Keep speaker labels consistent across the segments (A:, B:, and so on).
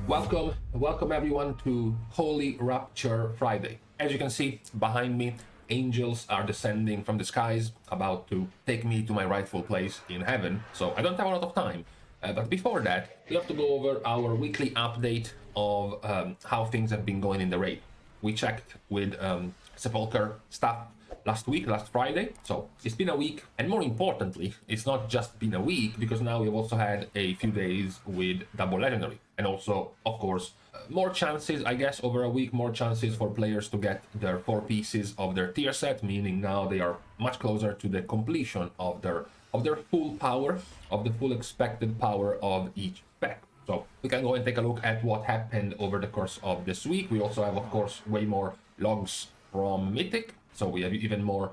A: Welcome everyone to Holy Rapture Friday. As you can see behind me, angels are descending from the skies, about to take me to my rightful place in heaven. So I don't have a lot of time, but before that, we have to go over our weekly update of how things have been going in the raid. We checked with Sepulcher stuff last Friday, so it's been a week, and more importantly, it's not just been a week, because now we've also had a few days with double legendary, and also, of course, more chances, I guess, over a week, more chances for players to get their 4 pieces of their tier set, meaning now they are much closer to the completion of their full power, of the full expected power of each spec. So we can go and take a look at what happened over the course of this week. We also have, of course, way more logs from Mythic. So we have even more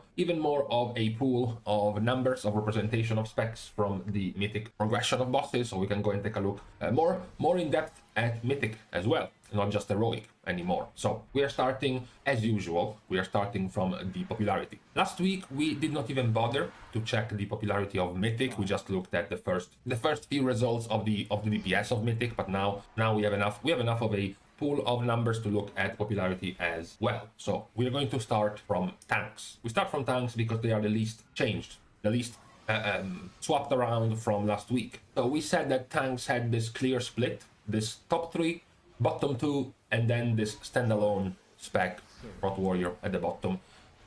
A: of a pool of numbers of representation of specs from the Mythic progression of bosses. So we can go and take a look more in depth at Mythic as well, not just Heroic anymore. So we are starting as usual. We are starting from the popularity. Last week we did not even bother to check the popularity of Mythic. We just looked at the first few results of the DPS of Mythic. But now we have enough. We have enough of a pool of numbers to look at popularity as well. So we're going to start from tanks. We start from tanks because they are the least changed, the least swapped around from last week. So we said that tanks had this clear split, this top 3, bottom 2, and then this standalone spec Prot Warrior at the bottom.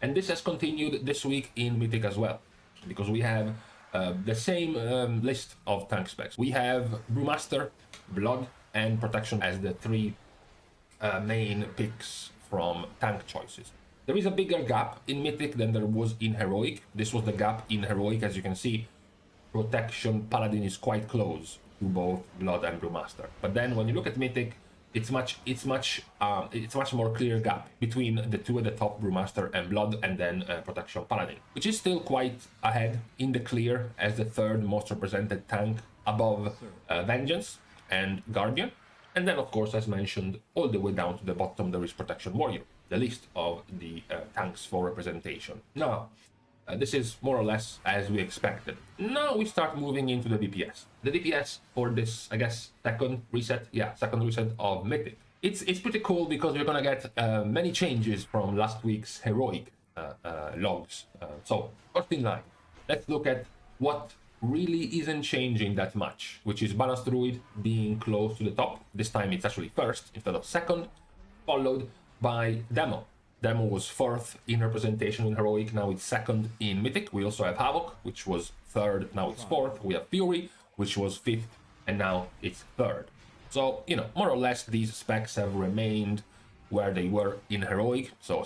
A: And this has continued this week in Mythic as well, because we have the same list of tank specs. We have Brewmaster, Blood, and Protection as the 3 main picks from tank choices. There is a bigger gap in Mythic than there was in Heroic. This was the gap in Heroic. As you can see, Protection Paladin is quite close to both Blood and Brewmaster. But then when you look at Mythic, it's much more clear gap between the two at the top, Brewmaster and Blood, and then Protection Paladin, which is still quite ahead in the clear as the 3rd most represented tank above Vengeance and Guardian. And then, of course, as mentioned, all the way down to the bottom, there is Protection Warrior, the list of the tanks for representation. Now, this is more or less as we expected. Now we start moving into the DPS. The DPS for this, I guess, second reset of Mythic. It's pretty cool because we're gonna get many changes from last week's Heroic logs. So, first in line, let's look at what really isn't changing that much, which is Balanced Druid being close to the top. This time it's actually first instead of second, followed by Demo. Demo was 4th in representation in Heroic, now it's 2nd in Mythic. We also have Havoc, which was 3rd, now it's 4th. We have Fury, which was 5th, and now it's 3rd. So, you know, more or less these specs have remained where they were in Heroic. So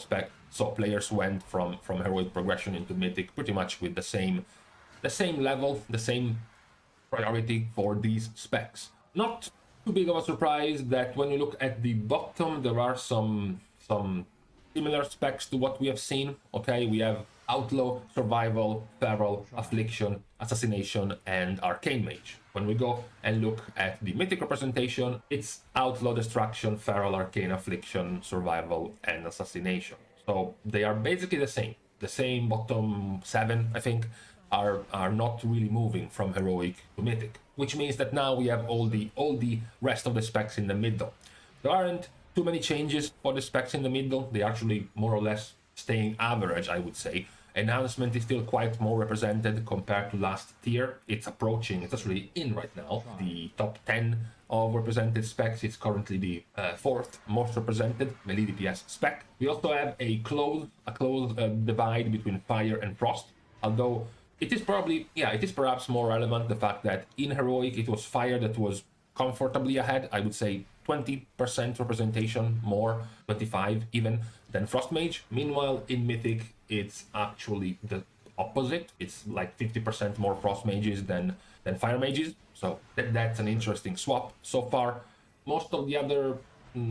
A: players went from Heroic progression into Mythic pretty much with the same level, the same priority for these specs. Not too big of a surprise that when you look at the bottom, there are some similar specs to what we have seen. Okay, we have Outlaw, Survival, Feral, Affliction, Assassination, and Arcane Mage. When we go and look at the Mythic representation, it's Outlaw, Destruction, Feral, Arcane, Affliction, Survival, and Assassination. So they are basically the same. The same bottom 7, I think, are not really moving from Heroic to Mythic, which means that now we have all the rest of the specs in the middle. There aren't too many changes for the specs in the middle. They actually more or less staying average, I would say. Enhancement is still quite more represented compared to last tier. It's actually in right now. The top 10 of represented specs. It's currently the 4th most represented melee DPS spec. We also have a close divide between Fire and Frost, although it is perhaps more relevant the fact that in Heroic it was Fire that was comfortably ahead. I would say 20% representation more, 25 even, than Frost Mage. Meanwhile, in Mythic, it's actually the opposite. It's like 50% more Frost Mages than Fire Mages. So that's an interesting swap. So far, most of the other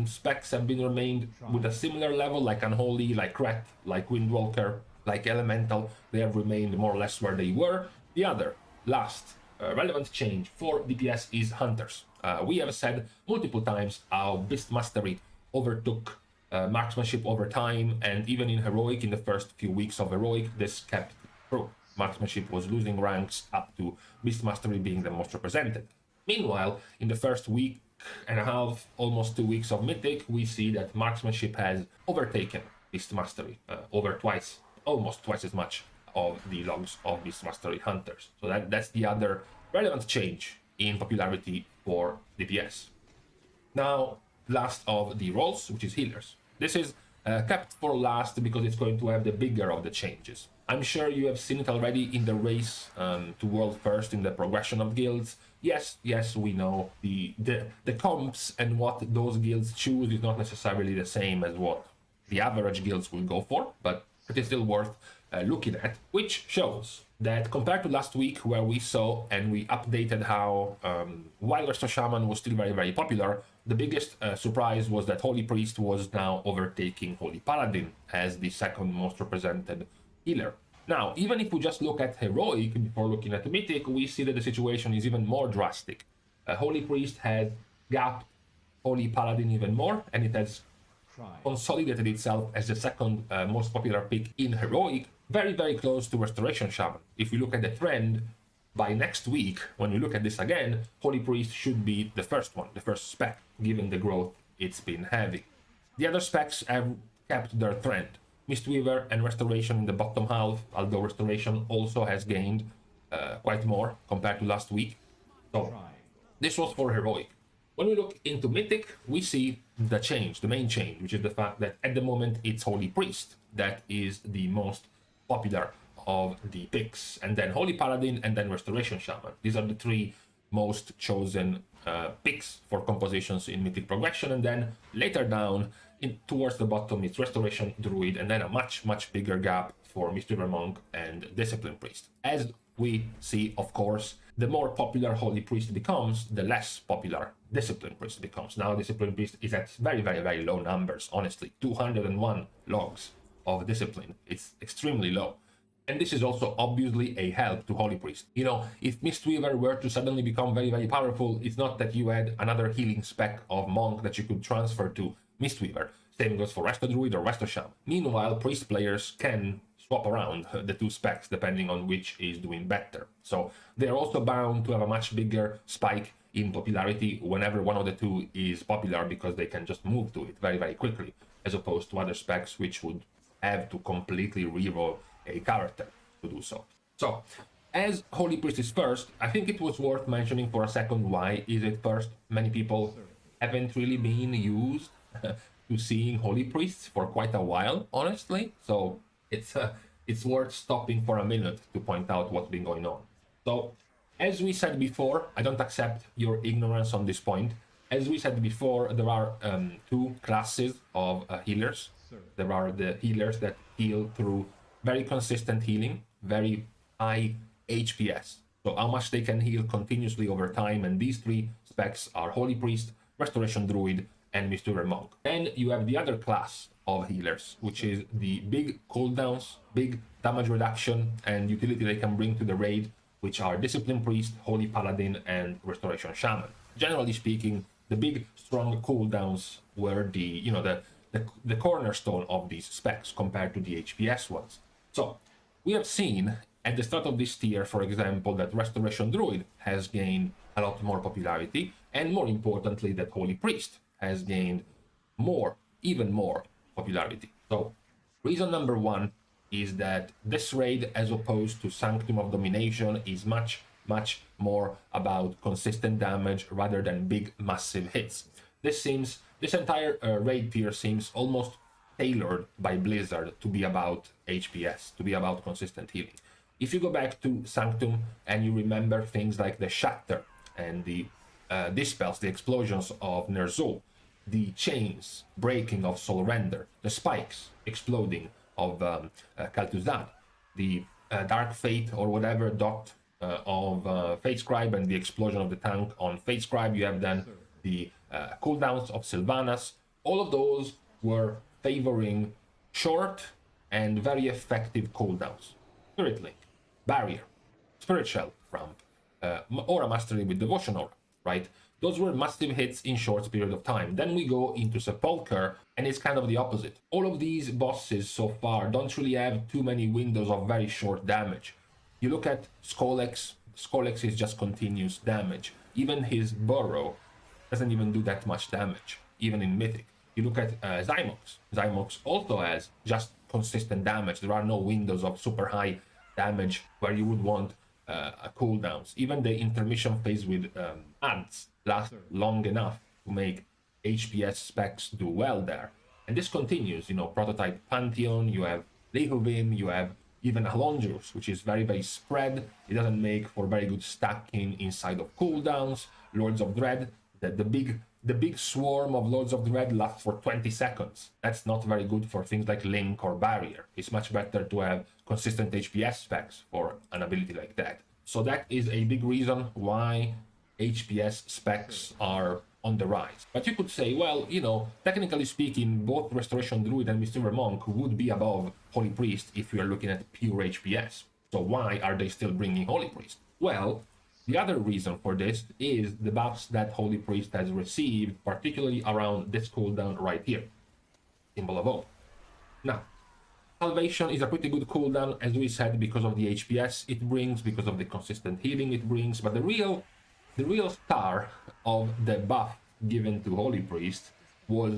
A: specs have been remained with a similar level, like Unholy, like Ret, like Windwalker, like Elemental. They have remained more or less where they were. The other last relevant change for DPS is Hunters. We have said multiple times how Beast Mastery overtook marksmanship over time, and even in Heroic, in the first few weeks of Heroic, this kept true. Marksmanship was losing ranks up to Beast Mastery being the most represented. Meanwhile, in the first week and a half, almost 2 weeks of Mythic, we see that marksmanship has overtaken Beast Mastery, over twice, almost twice as much of the logs of Beast Mastery hunters. So that's the other relevant change in popularity for DPS. Now, last of the roles, which is healers. This is kept for last because it's going to have the bigger of the changes. I'm sure you have seen it already in the race to world first in the progression of guilds. Yes, we know the comps and what those guilds choose is not necessarily the same as what the average guilds will go for, but it is still worth looking at, which shows that compared to last week where we saw and we updated how while Resto Shaman was still very popular, the biggest surprise was that Holy Priest was now overtaking Holy Paladin as the second most represented healer. Now, even if we just look at Heroic before looking at Mythic, we see that the situation is even more drastic. Holy Priest had gapped Holy Paladin even more, and it has consolidated itself as the second most popular pick in Heroic, very close to Restoration Shaman. If we look at the trend, by next week, when we look at this again, Holy Priest should be the first one, the first spec, given the growth it's been having. The other specs have kept their trend. Mistweaver and Restoration in the bottom half, although Restoration also has gained quite more compared to last week. So this was for Heroic. When we look into Mythic, we see the change, the main change, which is the fact that at the moment it's Holy Priest that is the most popular of the picks, and then Holy Paladin, and then Restoration Shaman. These are the three most chosen picks for compositions in Mythic progression, and then later down, towards the bottom, it's Restoration Druid, and then a much bigger gap for Mistweaver Monk and Discipline Priest. As we see, of course, the more popular Holy Priest becomes, the less popular Discipline Priest becomes. Now Discipline Priest is at very low numbers, honestly. 201 logs of Discipline. It's extremely low. And this is also obviously a help to Holy Priest. You know, if Mistweaver were to suddenly become very powerful, it's not that you had another healing spec of Monk that you could transfer to Mistweaver. Same goes for Resto Druid or Resto Shaman. Meanwhile, Priest players can swap around the two specs depending on which is doing better. So they're also bound to have a much bigger spike in popularity whenever one of the two is popular, because they can just move to it very quickly, as opposed to other specs which would have to completely reroll a character to do so. So, as Holy Priest is first, I think it was worth mentioning for a second why is it first. Many people haven't really been used to seeing Holy Priests for quite a while, honestly. So it's worth stopping for a minute to point out what's been going on. So, as we said before, I don't accept your ignorance on this point. As we said before, there are two classes of healers. There are the healers that heal through very consistent healing, very high HPS. So how much they can heal continuously over time, and these three specs are Holy Priest, Restoration Druid, and Mistweaver Monk. Then you have the other class of healers, which is the big cooldowns, big damage reduction, and utility they can bring to the raid, which are Discipline Priest, Holy Paladin, and Restoration Shaman. Generally speaking, the big strong cooldowns were the cornerstone of these specs compared to the HPS ones. So we have seen at the start of this tier, for example, that Restoration Druid has gained a lot more popularity, and more importantly, that Holy Priest has gained even more popularity. So reason number one is that this raid, as opposed to Sanctum of Domination, is much more about consistent damage rather than big massive hits. This entire raid tier seems almost tailored by Blizzard to be about HPS, to be about consistent healing. If you go back to Sanctum and you remember things like the Shatter and the Dispels, the explosions of Ner'zhul, the chains breaking of Soul Render, the spikes exploding of Kaltuzad, the Dark Fate or whatever dot of Fate Scribe, and the explosion of the tank on Fate Scribe, you have then the cooldowns of Sylvanas. All of those were favoring short and very effective cooldowns. Spirit Link, Barrier, Spirit Shell from Aura Mastery with Devotion Aura, right? Those were massive hits in short period of time. Then we go into Sepulcher, and it's kind of the opposite. All of these bosses so far don't really have too many windows of very short damage. You look at Skolex, Skolex is just continuous damage. Even his Burrow doesn't even do that much damage, even in Mythic. You look at Zymox. Zymox also has just consistent damage. There are no windows of super high damage where you would want cooldowns. Even the intermission phase with ants lasts long enough to make HPS specs do well there. And this continues, you know, Prototype Pantheon, you have Lehuvim, you have even Alondrus, which is very, very spread. It doesn't make for very good stacking inside of cooldowns. Lords of Dread, the big swarm of Lords of Dread lasts for 20 seconds. That's not very good for things like Link or Barrier. It's much better to have consistent HPS specs for an ability like that. So that is a big reason why HPS specs are on the rise. But you could say, well, you know, technically speaking, both Restoration Druid and Mysterious Monk would be above Holy Priest if you are looking at pure HPS. So why are they still bringing Holy Priest? Well, the other reason for this is the buffs that Holy Priest has received, particularly around this cooldown right here, Symbol of Hope. Now, Salvation is a pretty good cooldown, as we said, because of the HPS it brings, because of the consistent healing it brings, but the real star of the buff given to Holy Priest was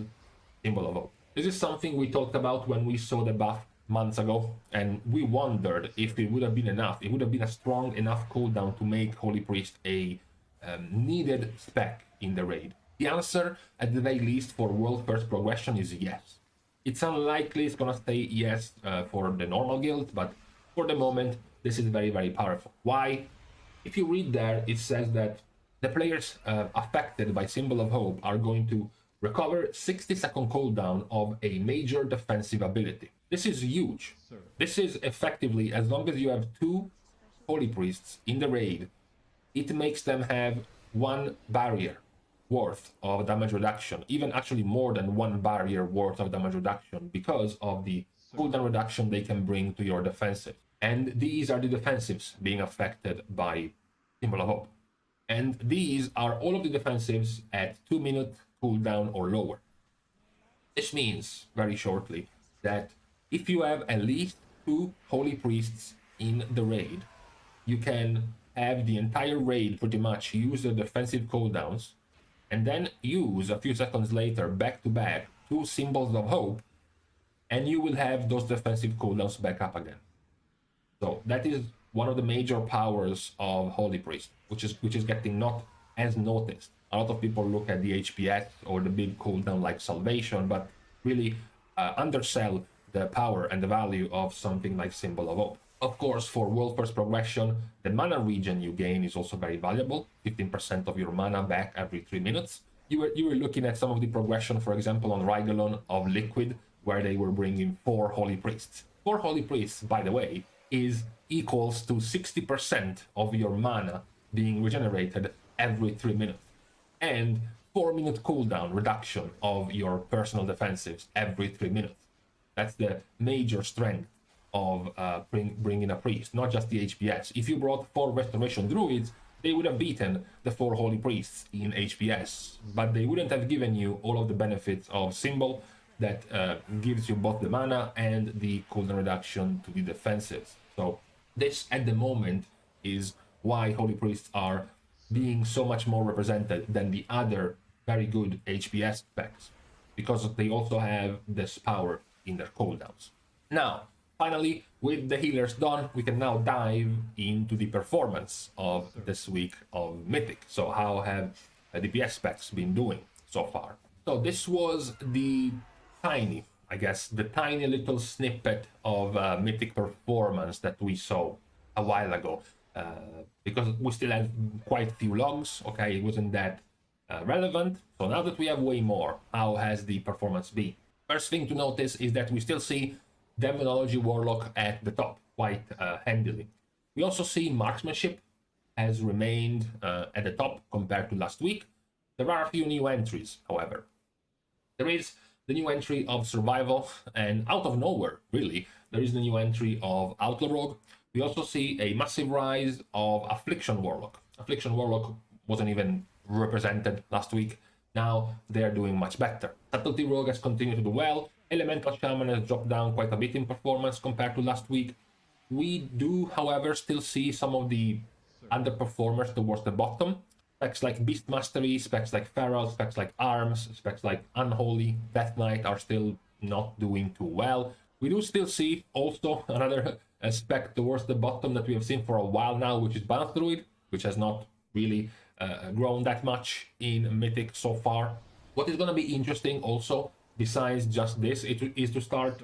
A: Symbol of Hope. This is something we talked about when we saw the buff months ago, and we wondered if it would have been enough. It would have been a strong enough cooldown to make Holy Priest a needed spec in the raid. The answer, at the very least, for World First progression is yes. It's unlikely it's gonna stay yes for the normal guild, but for the moment, this is very, very powerful. Why? If you read there, it says that the players affected by Symbol of Hope are going to recover 60-second cooldown of a major defensive ability. This is huge. This is effectively, as long as you have 2 Holy Priests in the raid, it makes them have 1 barrier worth of damage reduction, even actually more than 1 barrier worth of damage reduction, because of the cooldown reduction they can bring to your defensive. And these are the defensives being affected by Symbol of Hope. And these are all of the defensives at 2-minute cooldown or lower. This means, very shortly, that if you have at least 2 Holy Priests in the raid, you can have the entire raid pretty much use the defensive cooldowns, and then use a few seconds later, back to back, 2 Symbols of Hope, and you will have those defensive cooldowns back up again. So that is one of the major powers of Holy Priest, which is getting not as noticed. A lot of people look at the HPS or the big cooldown like Salvation, but really undersell the power and the value of something like Symbol of Hope. Of course, for World First progression, the mana regen you gain is also very valuable. 15% of your mana back every 3 minutes. You were looking at some of the progression, for example, on Rigalon of Liquid, where they were bringing 4 Holy Priests. 4 Holy Priests, by the way, is equals to 60% of your mana being regenerated every 3 minutes. And 4-minute cooldown reduction of your personal defensives every 3 minutes. That's the major strength of bringing a priest, not just the HPS. If you brought 4 Restoration Druids, they would have beaten the 4 Holy Priests in HPS, but they wouldn't have given you all of the benefits of Symbol that gives you both the mana and the cooldown reduction to the defensives. So this, at the moment, is why Holy Priests are being so much more represented than the other very good HPS specs, because they also have this power in their cooldowns. Now, finally, with the healers done, we can now dive into the performance of this week of Mythic. So how have DPS specs been doing so far? So this was the tiny little snippet of Mythic performance that we saw a while ago. Because we still had quite a few logs, okay, it wasn't that relevant. So now that we have way more, how has the performance been? First thing to notice is that we still see Demonology Warlock at the top quite handily. We also see Marksmanship has remained at the top compared to last week. There are a few new entries, however. There is the new entry of Survival, and out of nowhere, really, there is the new entry of Outlaw Rogue. We also see a massive rise of Affliction Warlock. Affliction Warlock wasn't even represented last week. Now they're doing much better. Subtlety Rogue has continued to do well. Elemental Shaman has dropped down quite a bit in performance compared to last week. We do, however, still see some of the underperformers towards the bottom. Specs like Beast Mastery, specs like Feral, specs like Arms, specs like Unholy, Death Knight are still not doing too well. We do still see also another spec towards the bottom that we have seen for a while now, which is Balance Druid, which has not really grown that much in Mythic so far. What is going to be interesting also, besides just this, is to start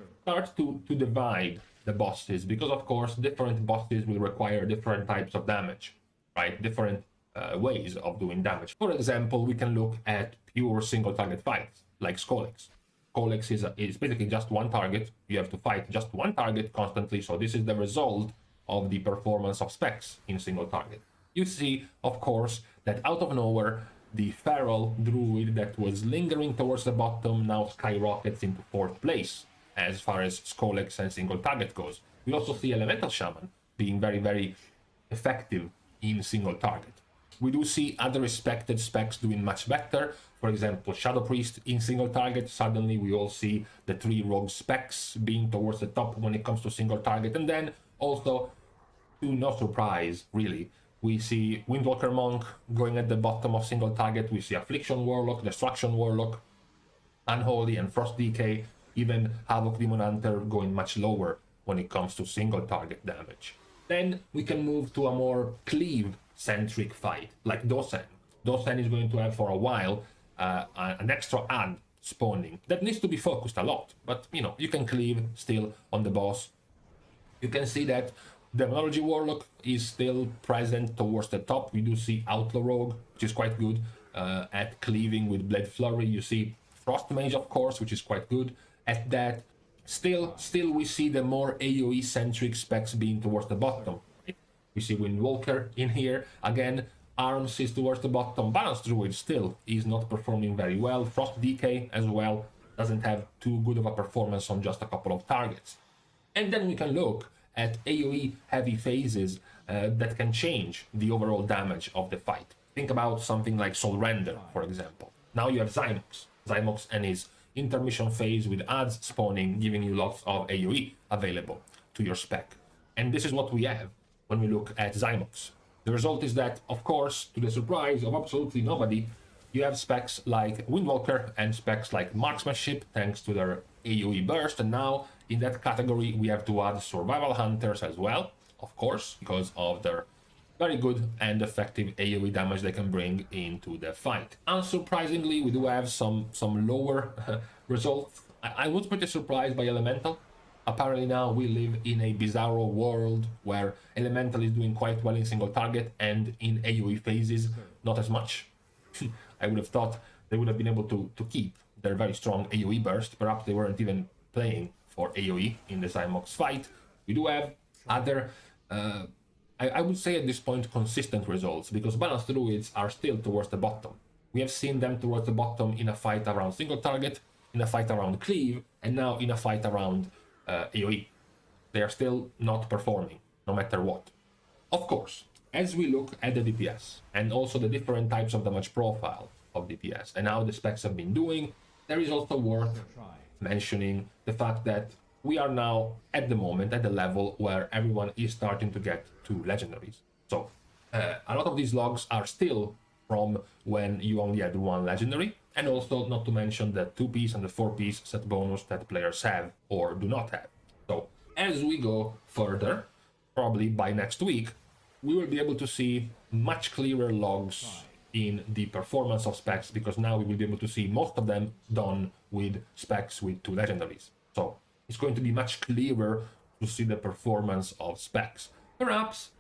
A: to divide the bosses, because of course different bosses will require different types of damage, right? Different ways of doing damage. For example, we can look at pure single target fights like Skolex. Skolex is basically just one target. You have to fight just one target constantly, so this is the result of the performance of specs in single target. You see, of course, that out of nowhere, the Feral Druid that was lingering towards the bottom now skyrockets into 4th place as far as Skolex and single target goes. We also see Elemental Shaman being very, very effective in single target. We do see other respected specs doing much better. For example, Shadow Priest in single target. Suddenly we all see the 3 rogue specs being towards the top when it comes to single target. And then also, to no surprise, really, we see Windwalker Monk going at the bottom of single target. We see Affliction Warlock, Destruction Warlock, Unholy and Frost DK. Even Havoc Demon Hunter going much lower when it comes to single target damage. Then we can move to a more Cleave-centric fight, like Dosen. Dosen is going to have for a while an extra ad spawning that needs to be focused a lot, but you know, you can Cleave still on the boss. You can see that Demonology Warlock is still present towards the top. We do see Outlaw Rogue, which is quite good at cleaving with Blade Flurry. You see Frost Mage, of course, which is quite good at that. Still we see the more AoE centric specs being towards the bottom. Right? We see Windwalker in here. Again, Arms is towards the bottom. Balance Druid still is not performing very well. Frost DK as well doesn't have too good of a performance on just a couple of targets. And then we can look at AoE heavy phases that can change the overall damage of the fight. Think about something like Soul Render, for example. Now you have Zymox and his intermission phase with ads spawning, giving you lots of AoE available to your spec. And this is what we have when we look at Zymox. The result is that, of course, to the surprise of absolutely nobody, you have specs like Windwalker and specs like Marksmanship thanks to their AoE burst, and now in that category we have to add Survival Hunters as well, of course, because of their very good and effective AoE damage they can bring into the fight. Unsurprisingly, we do have some lower results. I was pretty surprised by Elemental. Apparently now we live in a bizarro world where Elemental is doing quite well in single target and in AoE phases, not as much. I would have thought they would have been able to keep their very strong AoE burst. Perhaps they weren't even playing for AoE in the Zymox fight. We do have other I would say at this point consistent results, because Balanced Druids are still towards the bottom. We have seen them towards the bottom in a fight around single target, in a fight around Cleave, and now in a fight around AoE. They are still not performing, no matter what. Of course, as we look at the DPS, and also the different types of damage profile of DPS, and how the specs have been doing, there is also worth mentioning the fact that we are now at the moment at the level where everyone is starting to get to legendaries. So a lot of these logs are still from when you only had one legendary, and also not to mention the 2-piece and the 4-piece set bonus that players have or do not have. So as we go further, probably by next week, we will be able to see much clearer logs in the performance of specs, because now we will be able to see most of them done with specs with 2 legendaries. So it's going to be much clearer to see the performance of specs. Perhaps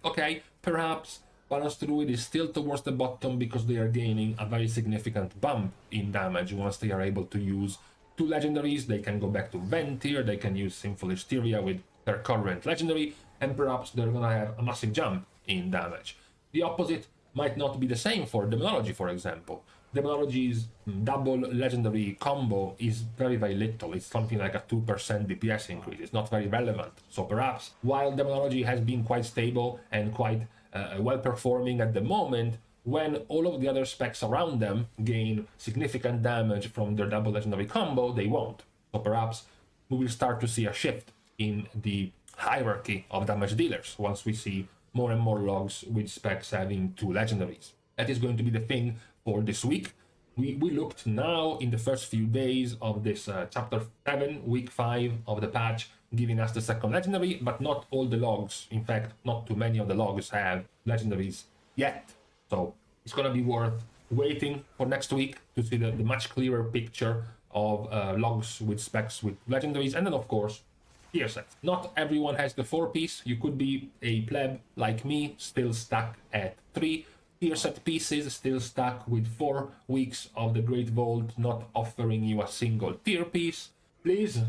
A: Balanced Druid is still towards the bottom because they are gaining a very significant bump in damage once they are able to use 2 legendaries. They can go back to Ventir, they can use Sinful Hysteria with their current legendary, and perhaps they're gonna have a massive jump in damage. The opposite might not be the same for Demonology, for example. Demonology's double legendary combo is very, very little. It's something like a 2% DPS increase. It's not very relevant. So perhaps, while Demonology has been quite stable and quite well performing at the moment, when all of the other specs around them gain significant damage from their double legendary combo, they won't. So perhaps we will start to see a shift in the hierarchy of damage dealers once we see more and more logs with specs having 2 legendaries. That is going to be the thing for this week. We looked now in the first few days of this chapter 7, week 5 of the patch, giving us the second legendary, but not all the logs, in fact, not too many of the logs have legendaries yet. So it's gonna be worth waiting for next week to see the much clearer picture of logs with specs with legendaries, and then of course tier sets. Not everyone has the 4-piece. You could be a pleb like me, still stuck at 3 tier set pieces, still stuck with 4 weeks of the Great Vault not offering you a single tier piece. Please,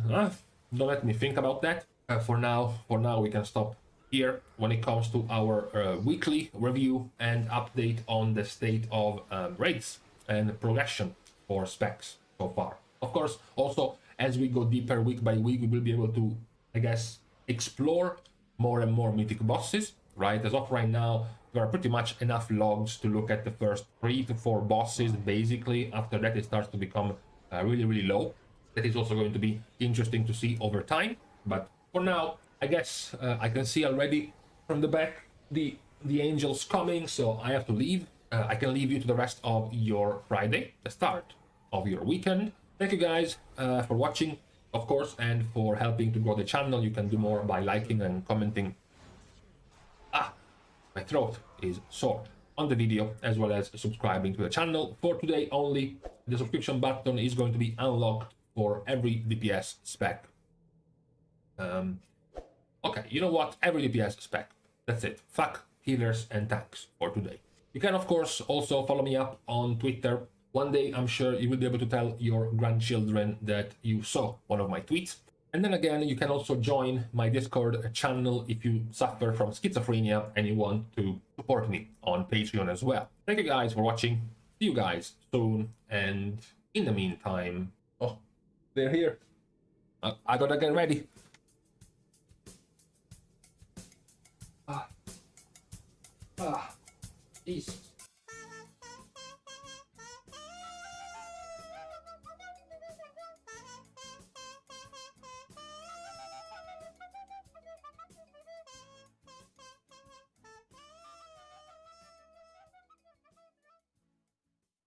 A: don't let me think about that. For now we can stop here when it comes to our weekly review and update on the state of raids and progression for specs so far. Of course, also as we go deeper week by week, we will be able to, I guess, explore more and more mythic bosses, right? As of right now, there are pretty much enough logs to look at the first 3 to 4 bosses, basically. After that, it starts to become really, really low. That is also going to be interesting to see over time. But for now, I guess I can see already from the back the angels coming, so I have to leave. I can leave you to the rest of your Friday, the start of your weekend. Thank you guys for watching, of course, and for helping to grow the channel. You can do more by liking and commenting. My throat is sore on the video, as well as subscribing to the channel. For today only, the subscription button is going to be unlocked for every DPS spec. Okay, you know what? Every DPS spec. That's it. Fuck healers and tanks for today. You can, of course, also follow me up on Twitter. One day, I'm sure you will be able to tell your grandchildren that you saw one of my tweets. And then again, you can also join my Discord channel if you suffer from schizophrenia and you want to support me on Patreon as well. Thank you guys for watching. See you guys soon. And in the meantime, oh, they're here. I gotta get ready. Jesus.